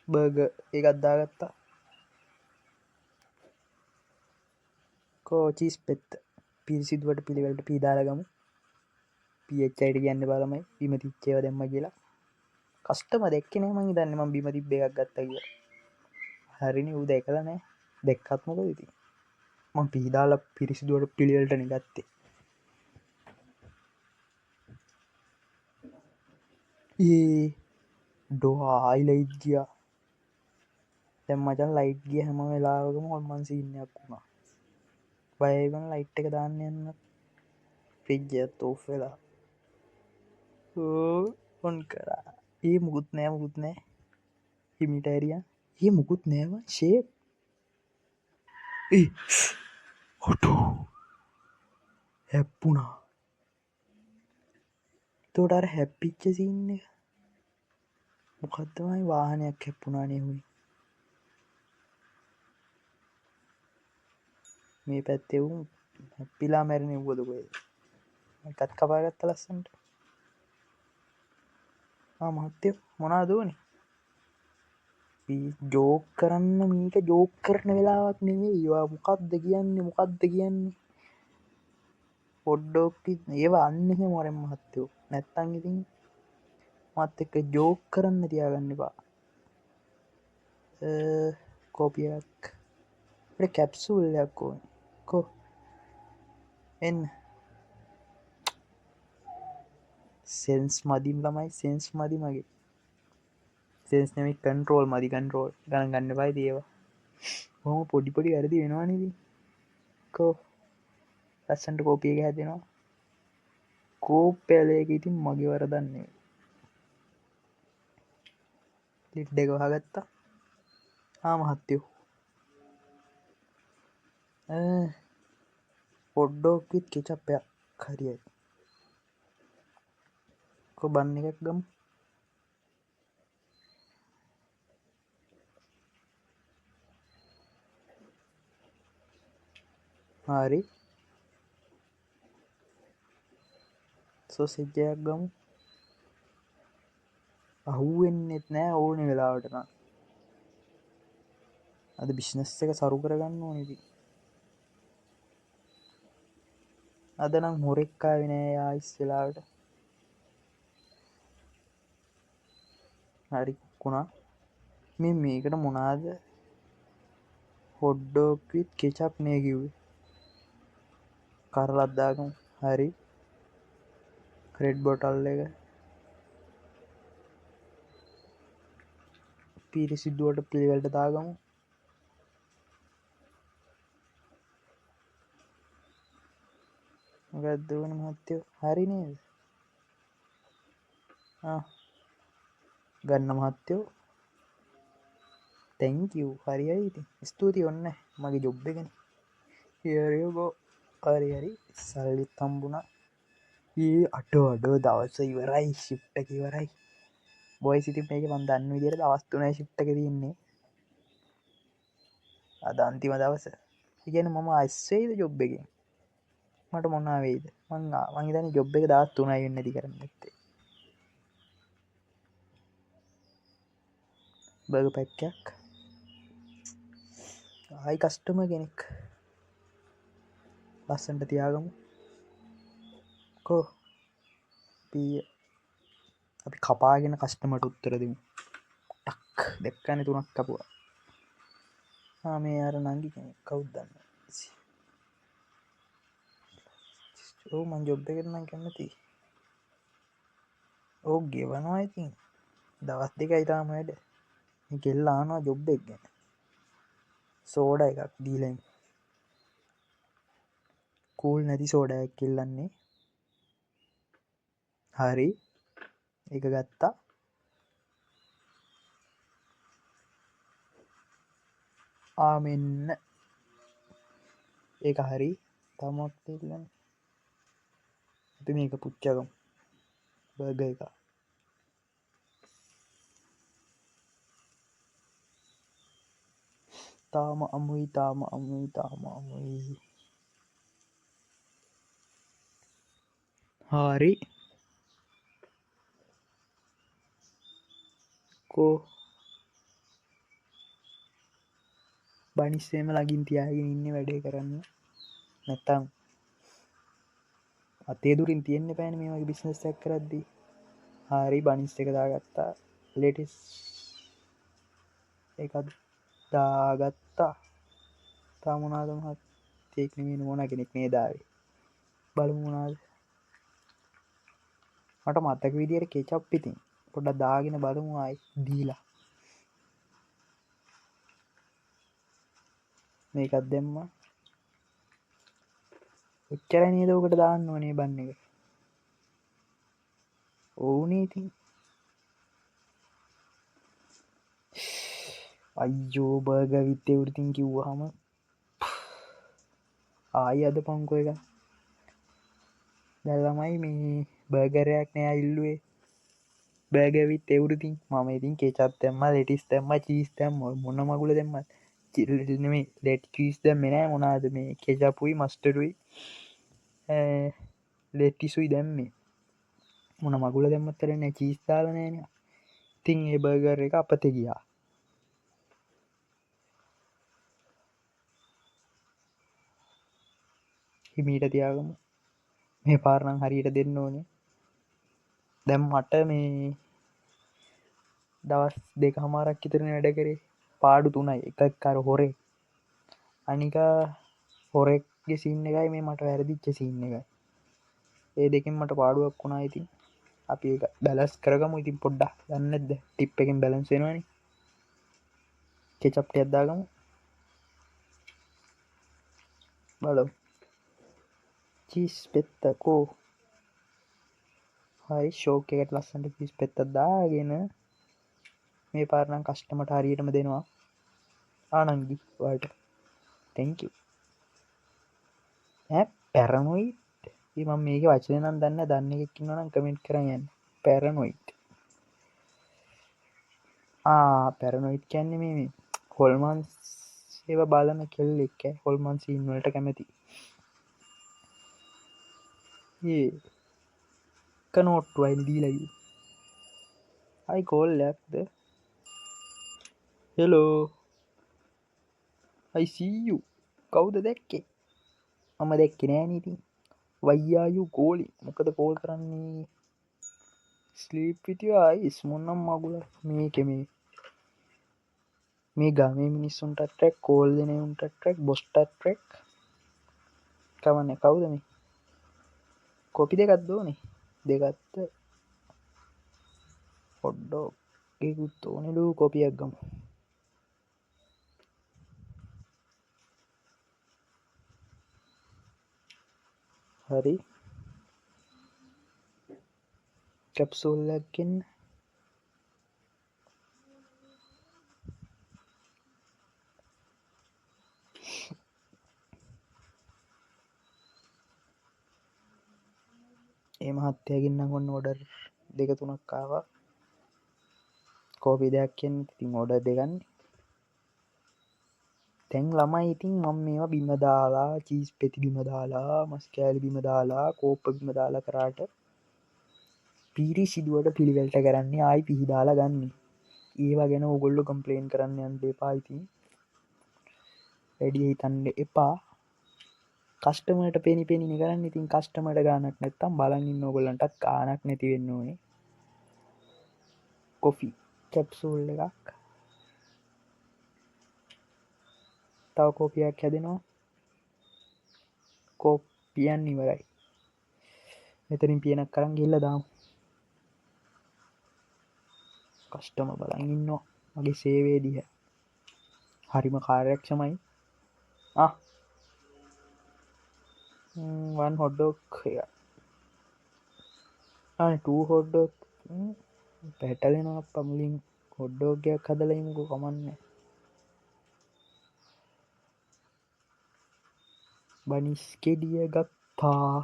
බර්ග ඒ අද්දාගත්තා කෝචිස් පෙත්ත පිරිසිදුවට පිළිවෙලට පීදාලගමු පිච්චයිට කියන්න බලමයි බිම තිච්චේව දෙම්ම කියලා කස්ටම දෙක්කන ම දන්නම බිම තිබ්බ එකක් ගත්ත කිය හරිනි වූ දැකල නෑ දෙක්කත්මක ඉති ම පීදාල පිරිසිදුවට පිළිවෙලටන ගත්තේ ඒ ඩොහා ආයිලයිට් ගියා දැම් මචන් ලයිට් ගිය හැම වෙලාවකම හොල්මන් සිීනයක් වුණා බයගන ලයිට් එක දාන්න යන්න ෆිජ්ජත් තෝෆ් වෙලා ඔොන් කරා ඒ මුකුත් නෑ මුකුත් නෑ හිමිටරිය ඒ මුකුත් නෑව ශේ හොටු හැප්පුුණා තෝටර හැප්පිච්ච සින්න එක මොකත්තමයි වාහනයක් හැප්පුුණානේ හුයි මේ පැත්තෙවුම් හැපිලා මැරණ වුවදකොය එකත් කපාගත්ත ලස්සන්ට මහත්තය මොනා දුවනි ජෝක් කරන්න මීට ජෝක් කරන වෙලාවක් නෙවේ ඒවා මොකක්ද කියන්නේ මොකක්ද කියන්නේ පොඩ්ඩෝක්ටි ඒවා අන්නහ මොරෙන් මහත්තයෝ නැත්තන් ඉතින් මත් එක ජෝක් කරන්න තියාගන්න බා කෝපියක් කැප්සුල්ලයක් ඕන කෝ එන්න සෙන්ස් මදිම් ළමයි සෙන්ස් මදි මගේ සෙන්ස් නමි කන්ටරෝල් මදි කන්ටරෝල් ගන ගන්න පයි දේවා හොම පොඩිපොඩි ඇරදි වෙනවානිද කෝ ලස්සන්ට කෝපියක හැදෙනවා කෝප්පෑලයක ඉතින් මගේ වරදන්නේ ලිට් එක වහගත්තා මහත්තයෝ පොඩ්ඩෝකිත් කෙචප්පයක් හරියි කො බන්න එකක් ගම් හරි සොසිජ්ජයක් ගමු අහුවෙන්නෙත් නෑ ඕන වෙලාවටන අද බිශ්නස් එක සරු කරගන්න ඕනෙදී අද නම් මොරෙක්කා විනෑ ආයිස් වෙලාවට හරිකුණා මේ මේකට මොනාද හොඩ්ඩෝක්විත් කෙචප් නය කිව්වේ කරලත්දාකම් හරි ක්‍රෙඩ් බොටල් එක පිරිසිදුවට පිළිවලට දාගමු ගදවන මහත්තයෝ හරි නේද ගන්න මහත්තයෝ තැංකව් හරියි ඉති ස්තුති ඔන්න මගේ ජොබ්බ එකෙන හරයෝගෝ හරිහරි සල්ලිත් තම්බුණා ඒ අටෝ අඩෝ දවස ඉවරයි ශිප්ට ඉවරයි බොයි සිති මේක මන් දන්න විදියට දවස්තුනයි ශිප්ට කරන්නේ අද අන්තිම දවස ඉගැන මම අස්සේද ජොබ් එක මට මොන්නාවේද මංගේතන ජොබ් එක දත් තුනයි වෙන්න ඇති කරන්න ඇත්තේ බග පැක්කයක් ආයි කස්ටම කෙනෙක් ලස්සන්ට තියාගමු කෝ පීය අපි කපාගෙන කස්ටමට උත්තර දෙමු ටක් දෙක්කන තුනක් කපුවා මේ අර නංගි කෙනෙක් කවුද්දන්න ඕ මං ජොබ්බ කරනම් කැන්නති ඕ ගෙවනවා ඉතින් දවස් දෙක ඉතාම වැඩ කෙල්ලානවා ජොබ්බ එක් ගැන සෝඩ එකක් දීලෙන් කූල් නැති සෝඩයක් කෙල්ලන්නේ හරි එක ගත්තා ආමෙන්න ඒක හරි තමොත් ඉල්ලන්න අපි මේක පුච්චකම් බර්ග එක තාම අමුයි. හරි කෝ බනිස්සේම ලගින් තියාගෙන ඉන්න වැඩේ කරන්න නැත්තම් අතේ දුරින් තියෙන්න පෑන මේ වගේ බිස්නස්සයක් කරද්දී. හරි බනිස් එක දාගත්තා ලෙටිස් එකත් දාගත්තා තාමනාදමහත් තේක්නමීන මොන කෙනෙක් මේ දාවේ බලමුණනාද මට මත්තක විදියට කෙචප් පිතින් පොඩ දාගෙන බලමු අයි දීලා මේකත් දෙම්ම උච්චර නේදෝකට දාන්න ඕනේ බන්න එක ඕනේ ඉතින් අයියෝ බර්ග විත්තේ වෘතින් කිව්ව හම ආයි අද පංකෝ එක දැල්ලමයි මේ බර්ගරයක් නෑ ඉල්ලුවේ බෑගවිත් එවුරතින් මම ඉතින් කෙචත් තැම්ම ලෙටිස් තැම්ම චීස් තැම් මොන්න මගුල දෙෙම චිල්නේ ලෙට් චීස් දැම් මෙනෑ මොනාද මේ කෙජපුයි මස්ටරුයි ලෙට්ටිසුයි දැම්මේ මොන මගුල දෙමත්තරන චීස්ථාලනයන තින් ඒ බර්ගර් එක අපත ගියා හිමීට තියාගමු මේ පාරණං හරියට දෙන්න ඕනේ දැම් මට මේ දවස් දෙක හමාරක් ඉතරන වැඩ කරේ පාඩු තුනයි එකක් කර හොරේ අනික හොරෙක්ගේ සින්න එකයි මේ මට වැරදිච්ච සින්න එකයි ඒ දෙකින් මට පාඩුවක් වුණා ඉතින් අපි බැලස් කරගම ඉතින් පොඩ්ඩක් දන්නද ටිප් එකින් බැලන්සෙනවානි කෙචප්ට අද්දාගමු බලු චීස් පෙත්තකෝ හරි ෂෝක එකට ලස්සට පිස් පෙත්ත දාගෙන මේ පාරණන් කස්ටමට හරියටම දෙනවා ආනන්ගි වට තැංක පැරනොයි මම මේක වචනනම් දන්න එකක්කින්නනම් කමෙන්ට් කරයන්න පැරනොයිට් පැරනොයිට් කැන්නේ මේ හොල්මන් ඒව බලන කෙල් එක්ක හොල්මන් සීන්වලට කැමති ඒ කනෝට්ටුවයින් දීලයි අයි කෝල් ලැක්ද හෙලෝ අයිසූ කවුද දැක්කේ මම දැක්ක නෑ නීති වයියායු කෝලි මොකද කෝල් කරන්නේ ස්ලීපිටිය අයිස් මොන්නම් මගුල මේ කෙමේ මේ ගම මිනිස්සුන්ට ට්‍රෙක් කෝල් දෙනවුන්ට ට්‍රෙක් බොස්ට ට්‍රෙක් කවන්න කවුද මේ කොපි දෙකත් දෝනේ දෙගත්ත පොඩ්ඩෝ ඒකුත් ඕනෙලු කොපියක් ගම හරි කැප්සෝල්ලක්කෙන් ඒ මහත්තයගන්න ගොන්න ඔඩර් දෙක තුනක් කාවා කෝපි දෙයක්ෙන් ඉතින් ඔඩ දෙගන්න තැන් ළමයි ඉතින් මම මේවා බිම දාලා චීස් පෙති බිම දාලා මස් කෑලි බිම දාලා කෝප්ප බිම දාලා කරාට පිරි සිදුවට පිළිවෙල්ට කරන්නේ ආයි පිහිදාලා ගන්න ඒවා ගැන ඔගොල්ලො කම්පලේන් කරන්න යන් දෙපායිති වැඩිය හිතන්ඩ එපා කස්ටමට පෙනි පෙනි කරන්න ඉතින් කස්ටමට ගානක් නැත්තම් බලන්න ඔගොල්ලන්ටත් කානක් නැතිවෙන්න ඕනේ කොෆි කැප්සූල් එකක් තව කෝපියක් හැදෙනවා කෝපියන් ඉවරයි මෙතරින් පියනක් කරන් ගිල්ල දාම් කස්ටම බලන් ඉන්නවා මගේ සේවේදිහ හරිම කාර්යක්ෂමයි වන් හොඩ්ඩෝක් හොඩ්ඩෝක් පැටලෙනවා පමුලින් හොඩ්ඩෝගයක් හදලයිමකු කමන්න බනිස්කෙඩිය ගත්තා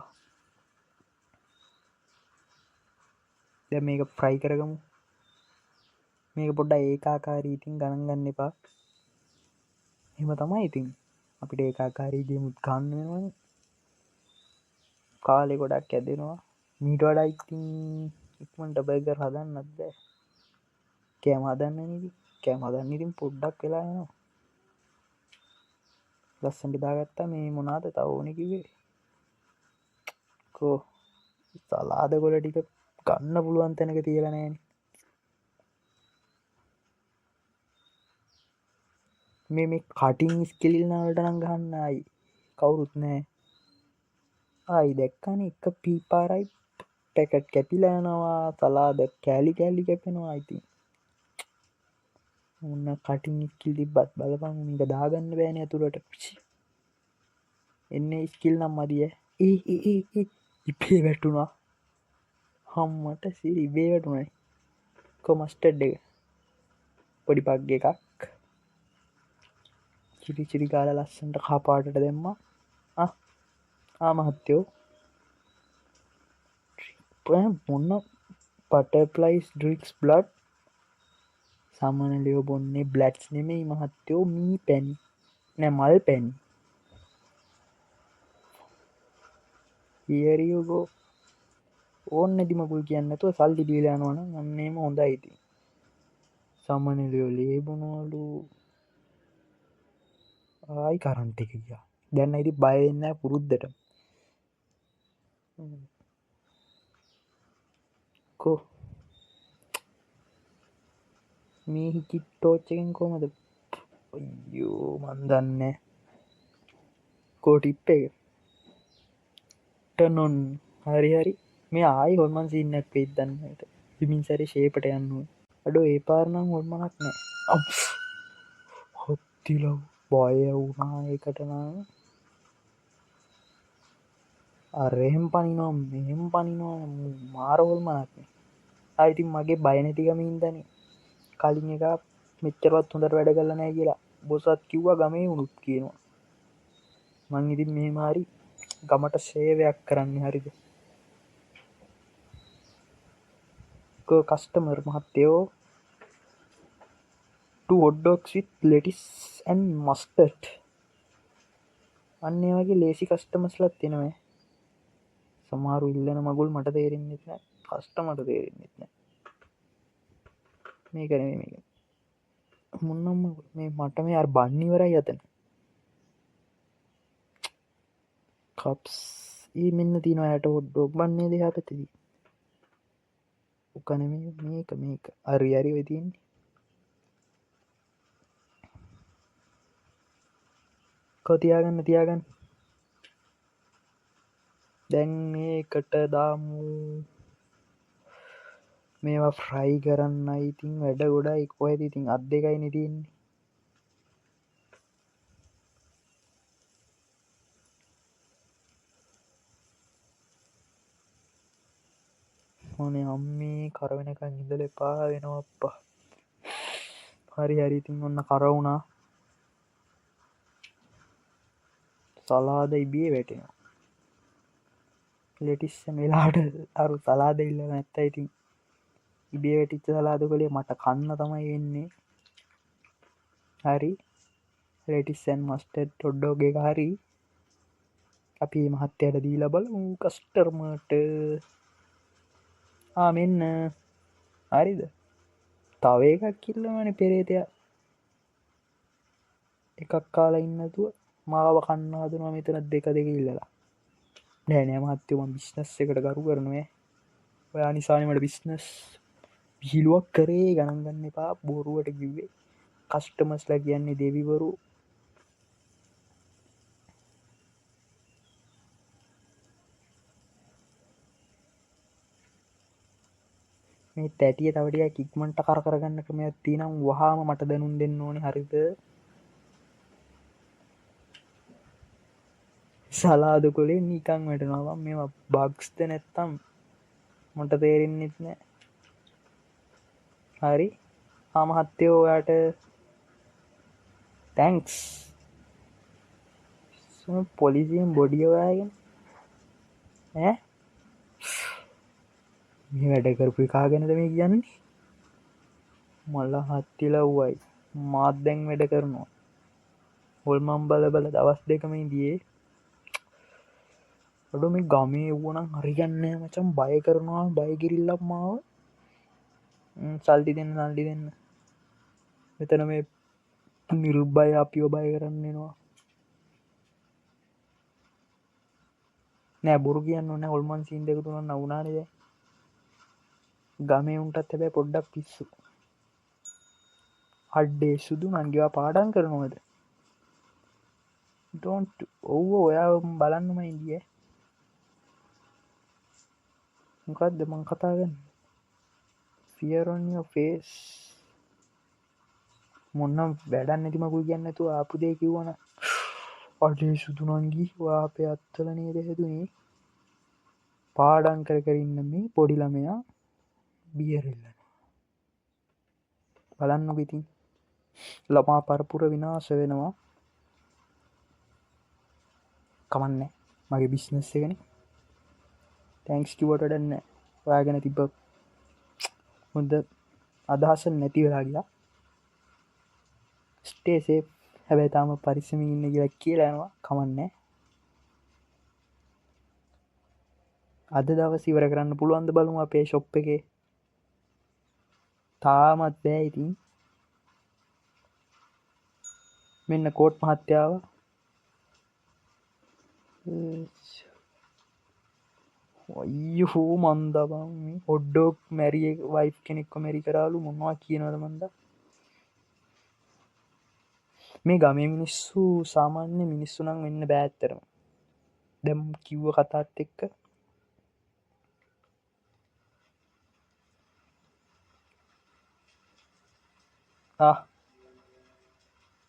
ද මේක ෆ්‍රයි කරගමු මේක පොඩ්ඩ ඒකාකාරීතින් ගණන් ගන්න එපා එහෙම තමයි ඉතින් අපිට ඒකාකාරීගේමුත් ගන්න වෙනවනේ කාලෙ ගොඩක් ඇදෙනවා මීට වඩා ඉතින් ඉක්මට බර්ගර් හදන්නත් බෑ කෑම හදන්න නති කෑම හදන්න ඉතින් පොඩ්ඩක් වෙලා යනවා ලස්සට දාගත්තා මේ මොනාද තව ඕන කිවේ කෝ සලාද ගොල ටික ගන්න පුළුවන් තැනක තියලනෑන මේ කටින් ස්කිලිල්නවලට නං ගන්නයි කවුරුත් නෑ ආයි දැක්කන එක පීපාරයි පැකට් කැපිලෑනවා සලාද කෑලි කැල්ලි කැපෙනවා අයිති ඔන්න කටින් ස්කිල් තිබ්බත් බලපං මික දාගන්න බෑන ඇතුළට පිචි එන්න ස්කිල් නම් මදිය ඉපේ වැටුණා හම්මට සිරි ඉබේ වැටුණයි කොමස්ටඩ් එක පොඩි පක්්ග එකක් චිරිචිරි කාල ලස්සන්ට කාපාටට දෙම්ම ආමහත්තයෝ මොන්න පටපලයිස් ඩික්ස් බ්ලඩ් සමනලයෝ බොන්නේ බ්ලඩ්ස් නෙමෙයි මහත්තයෝ මී පැණි නෑ මල් පැණි ඒරියෝගෝ ඕන්න දිමකුල් කියන්නතුව සල්ලි බීලානවන අන්නේම හොඳ අයිති සමනලයෝ ලේබනෝලු ආයි කරන්ට එක කියා දැන්න ඉති බයවෙන්න පුරුද්ධට කෝ මේ හිකිට්ටෝච්චකෙන් කොමද යෝ මන්දන්න කෝටිප් එක ටනොන් හරි හරි මේ ආයි හොල්මන් සින්නක් පෙයිදන්නට පිමින් සැරි ශේපට යන්නුව අඩු ඒ පාරනම් හොල්මනක් නෑ හොත්තිලව් බොය වුණා එකටනා අරහෙම් පනිනම් මෙහෙම් පනිනවා මාරහොල්මනක්න අයිතින් මගේ බයනැතිකම ඉදන කලින් එක මෙච්චරත් හොඳට වැඩ කරලනෑ කියලා බොසත් කිව්වා ගමේ උනුත් කියනවා මං ඉතින් මේ මාරි ගමට සේවයක් කරන්න හරිද කස්ටමර් මහත්තයෝ හොඩ්ඩොක්ස් ලෙටිස් ඇන් මස්ටට් අන්නේ වගේ ලේසි කස්ටමස්ලත් තියෙනවේ සමාරු ඉල්ලන මගුල් මට තේරෙන්න්නෙත් නෑ කස්ටමට තේරෙන්න්නෙත් නෑ මේ කරන මේ මුන්නම් මේ මට මේ අර බන්නිවරයි අතන කප්ස් ඒ මෙන්න තින යට හොඩ්ඩෝක් බන්නේ දෙහා පැතිදී උකන මේක අරි අරි වෙතින්නේ තියාගන්න දැන් මේකට දාමු මේවා ෆ්‍රයි කරන්න ඉතින් වැඩ ගොඩා එක් ඔහෙද ඉතින් අත් දෙකයි නිතින්නේ ඕනේ අම්මේ කරවෙනකං ඉඳල එපා වෙනවප්පා හරි හරිඉතින් ඔන්න කරවුණා සලාද ඉබිය වැටෙනවා ලෙටිස්සන් වෙලාට අරු සලාද ඉල්ල නැත්ත ඉතින් ඉබේ වැටිච්ච සලාද කොලේ මට කන්න තමයි වෙන්නේ හරි ලෙටිස්සන් මස්ටඩ් ටොඩ්ඩෝගේ හරි අපි මහත්තයට දී ලබල කස්ටර්මට මෙන්න හරිද තව එකක් කිල්ලමන පෙරේතය එකක් කාලා ඉන්නතුව මාව කන්නාදනවා මෙතන දෙක ඉල්ලලා නෑනෑ මහත්තයම බිස්නස් එකට කරු කරනුවේ ඔයා නිසානමට බිස්නස් පිහිලුවක් කරේ ගණන්ගන්න එපා බොරුවට කිව්වේ කස්ටමස්ලා කියන්නේ දෙවිවරු මේ තැටිය තවටිය කික්මට කරගන්න ක්‍රම ඇතිනම් වහාම මට දැනුම් දෙන්න ඕනි හරිද සලාද කොලේ නිකං වැටනවා මෙ බක්ස්ත නැත්තම් මොට තේරෙන්න්නෙත් නෑ හරි ආමහත්තයෝයාට තැන්ක්ස් පොලිසියෙන් බොඩියවාගෙන මේ වැඩ කරපු කාගෙනද මේ කියන්නේ මල්ල හත්තිලව්වයි මාත් දැන් වැඩ කරනවා හොල්මන් බල දවස් දෙකම ඉදියේ ොඩ මේ ගමේ වුවනම් හරිගන්නේ මචම් බය කරනවා බයගිරිල්ලක් මාව සල්ටි දෙන්න නල්ඩි දෙන්න මෙතන මේ නිරුබ්බය අපිෝ බය කරන්නෙනවා නෑ බොරු කියන්න ඕන හොල්මන් සිීන් දෙක තුන නවුනානද ගමේ උන්ටත් හැබැ පොඩ්ඩක් පිස්සු අඩ්ඩේ සුදු නංගවා පාඩන් කරනවද ඩොන්ට් ඔව්ව ඔයා බලන්නම ඉදිිය මොකක්ද මං කතාගන්න ෆියරොන්ය ෆේස් මොන්නම් වැඩන්න නැතිමකුල් කියන්නතු ආපු දේ කිව්වන අඩේ සුදුනංගී වාපය අත්තල නේද හැදුනේ පාඩන් කරන්න මේ පොඩිළමයා බියරෙල්ලන බලන්න පිතින් ළමා පරපුර විනාශ වෙනවා කමන්න මගේ බිස්නස් එකන තැන්ක්ස් කිවට ඩන්න ඔයාගෙන තිබ හොඳ අදහස නැති වෙලා ගියා ස්ටේසේ හැබැයි තාම පරිස්සම ඉන්න කියලා කියලානවා කමන්නේ අද දවස් ඉවර කරන්න පුළුවන්ද බලමු අපේ ෂොප් එකේ තාමත් බෑ ඉතින් මෙන්න කෝට් මහත්‍යාව ඔයහෝ මන්දබම් ඔඩ්ඩෝක් මැරිය වයි් කෙනෙක්ක මැරි කරාලු මොනවා කියනවද මන්ද මේ ගමේ මිනිස්සු සාමාන්‍ය මිනිස්සුනං වෙන්න බෑත්තරම දැම් කිව්ව කතාත් එක්ක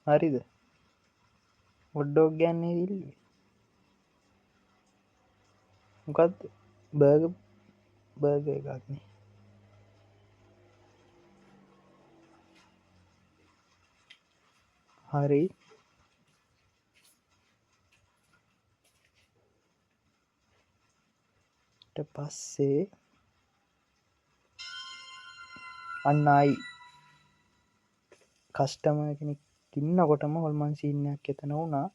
හරිද ඔඩ්ඩෝක් ගැන්නේ ඉල්ල මොකත් බර්ග එකක්නේ හරි පස්සේ අන්නයි කස්ටම කෙනෙක් ඉන්න කොටම හොල්මන් සිීනයක් එතන වුණා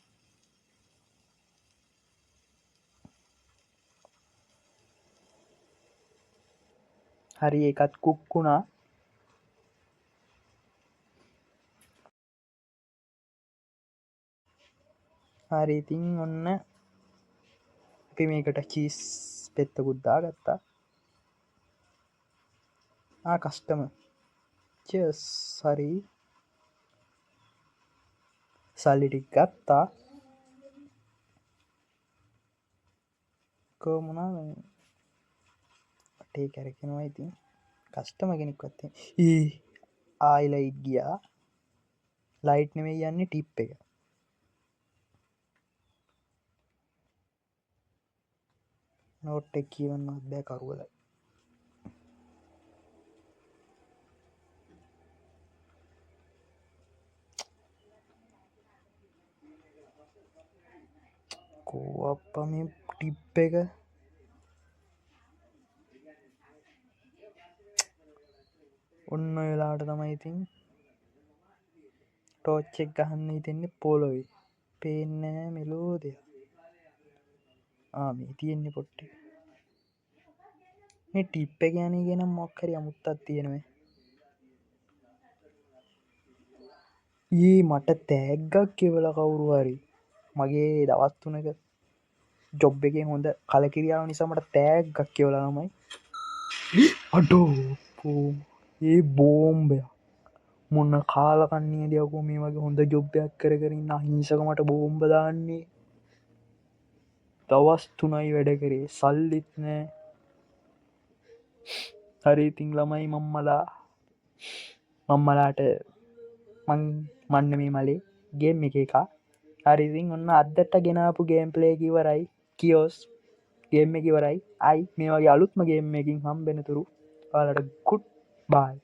හරි එකත් කුක්කුණා හරි ඉතින් ඔන්න අපි මේකට චීස් පෙත්තකුද්දා ගත්තා කස්ටම චස් හරි සල්ලිටික් ගත්තා කෝමුණා ටේ කැරකෙනවා ඉතින් කස්ටම කෙනෙක් වත්තේ ආයිලයිට් ගියා ලයිට් නෙමේ යන්නේ ටිප් එක නෝට් එක කියවන්නත් බෑ කරුවලයි කෝ අප මේ ටිප් එක ඔන්න වෙලාට තමයි ඉතින් ටෝච්චෙක් ගහන්න හිතෙන්නේ පොලොවේ පේනෑ මෙලෝ දෙයක් මේ තියෙන්නේ පොට්ටි මේ ටිප්ප ගැන ගෙන මොක්කරි අමුත්තත් තියෙනව මට තෑග්ගක් කෙවල කවුරු හරි මගේ දවත්තුනක ජොබ් එක හොඳ කලකිරියාව නිසාමට තෑග්ගක් කියවලනමයි අඩෝ ඒ බෝම්බය මොන්න කාලකන්නේ දෙයකු මේ වගේ හොඳ ජොබ්බයක් කරන්න අහිංසකමට බෝම්බ දාන්නේ දවස් තුනයි වැඩ කරේ සල්ලිත් නෑ හරිඉතිං ළමයි මම්මලාට මන්න මේ මලේ ගේම් එක හරිසින් ඔන්න අදට ගෙනාපු ගේම් පලේ කිවරයි කියෝස් ගේම් එක වරයි අයි මේ වගේ අලුත්ම ගේම් එකින් හම්බෙනතුරු පාලට කුට් බායි